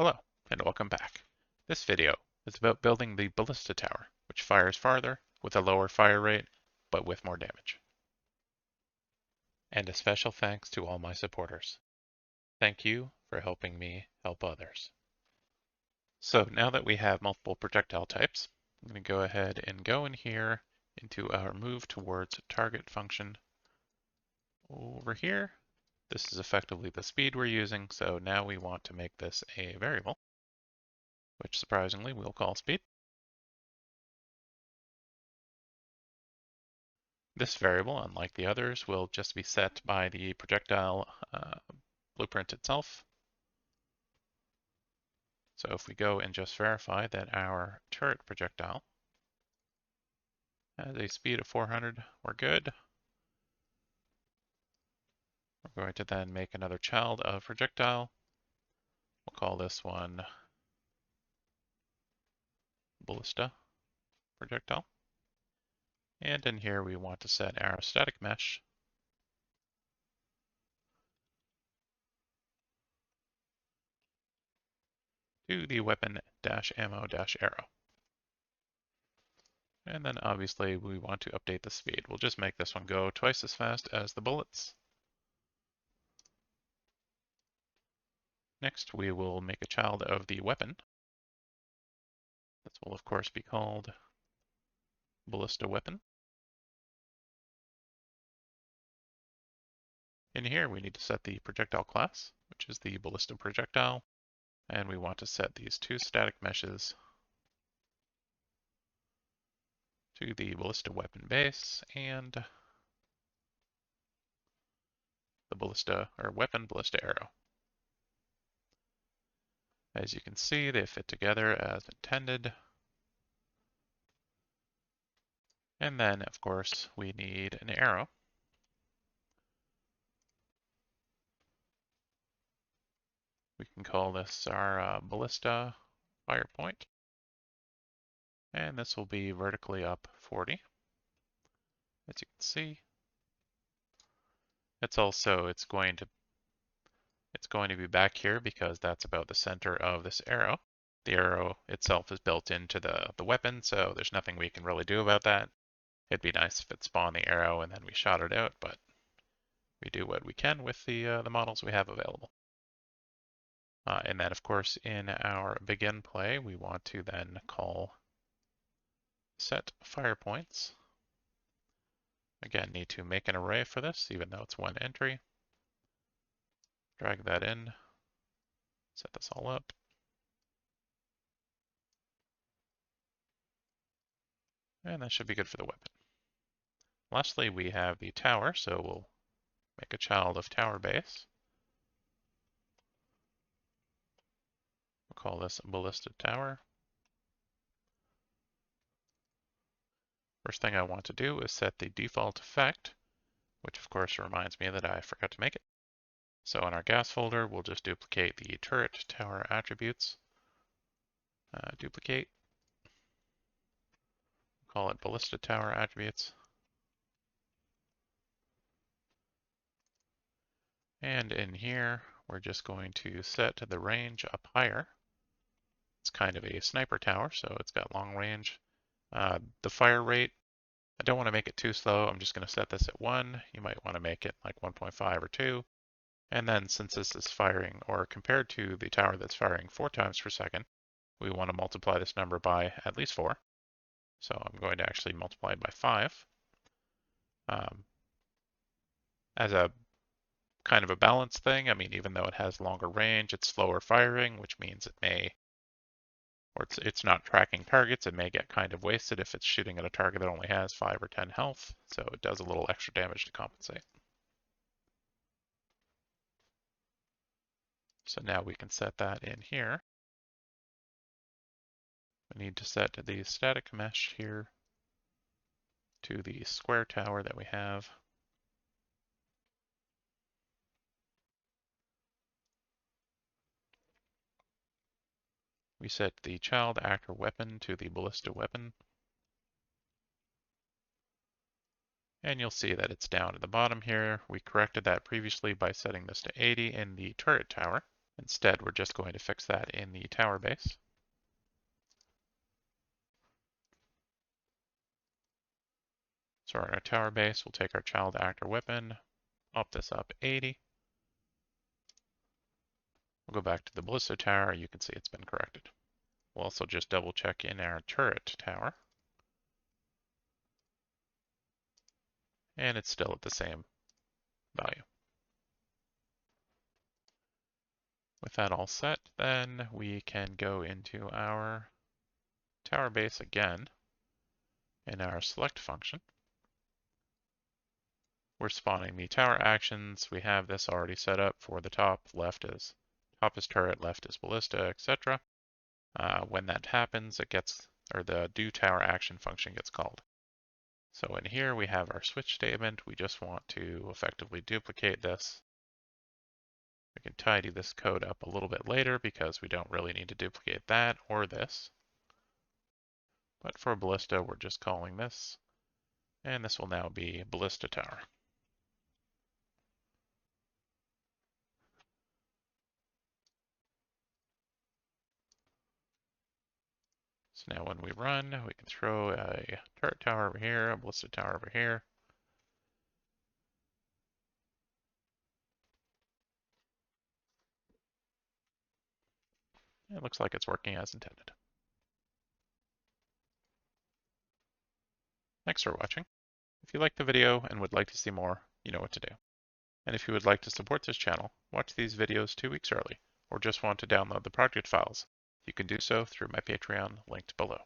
Hello, and welcome back. This video is about building the Ballista Tower, which fires farther with a lower fire rate, but with more damage. And a special thanks to all my supporters. Thank you for helping me help others. So now that we have multiple projectile types, I'm going to go ahead and go in here into our move towards target function over here. This is effectively the speed we're using, so now we want to make this a variable, which surprisingly we'll call speed. This variable, unlike the others, will just be set by the projectile blueprint itself. So if we go and just verify that our turret projectile has a speed of 400, we're good. We're going to then make another child of projectile. We'll call this one Ballista Projectile. And in here we want to set our static mesh to the weapon-ammo-arrow. And then obviously we want to update the speed. We'll just make this one go twice as fast as the bullets. Next, we will make a child of the weapon. This will of course be called Ballista Weapon. In here, we need to set the projectile class, which is the Ballista Projectile, and we want to set these two static meshes to the Ballista Weapon base and the Ballista or Weapon Ballista Arrow. As you can see, they fit together as intended. And then, of course, we need an arrow. We can call this our Ballista Fire Point. And this will be vertically up 40. As you can see, it's going to be back here because that's about the center of this arrow. The arrow itself is built into the weapon, so there's nothing we can really do about that. It'd be nice if it spawned the arrow and then we shot it out, but we do what we can with the models we have available. And then, of course, in our begin play, we want to then call set fire points. Again, need to make an array for this, even though it's one entry. Drag that in, set this all up. And that should be good for the weapon. Lastly, we have the tower, so we'll make a child of tower base. We'll call this Ballista Tower. First thing I want to do is set the default effect, which of course reminds me that I forgot to make it. So in our gas folder, we'll just duplicate the turret tower attributes. Duplicate. Call it Ballista Tower attributes. And in here, we're just going to set the range up higher. It's kind of a sniper tower, so it's got long range. The fire rate, I don't want to make it too slow. I'm just going to set this at 1. You might want to make it like 1.5 or 2. And then since this is firing, or compared to the tower that's firing 4 times per second, we want to multiply this number by at least 4. So I'm going to actually multiply it by 5. As a kind of a balance thing, I mean, even though it has longer range, it's slower firing, which means it may, or it's not tracking targets, it may get kind of wasted if it's shooting at a target that only has 5 or 10 health, so it does a little extra damage to compensate. So now we can set that in here. We need to set the static mesh here to the square tower that we have. We set the child actor weapon to the Ballista Weapon. And you'll see that it's down at the bottom here. We corrected that previously by setting this to 80 in the turret tower. Instead, we're just going to fix that in the tower base. So in our tower base, we'll take our child actor weapon, up this up 80. We'll go back to the Ballista Tower. You can see it's been corrected. We'll also just double check in our turret tower. And it's still at the same value. With that all set, then we can go into our tower base again in our select function. We're spawning the tower actions. We have this already set up for the top. Top is turret, left is ballista, etc. When that happens, the do tower action function gets called. So in here we have our switch statement. We just want to effectively duplicate this. We can tidy this code up a little bit later because we don't really need to duplicate that or this. But for Ballista, we're just calling this, and this will now be Ballista Tower. So now when we run, we can throw a turret tower over here, a Ballista Tower over here. It looks like it's working as intended. Thanks for watching. If you liked the video and would like to see more, you know what to do. And if you would like to support this channel, watch these videos 2 weeks early, or just want to download the project files, you can do so through my Patreon linked below.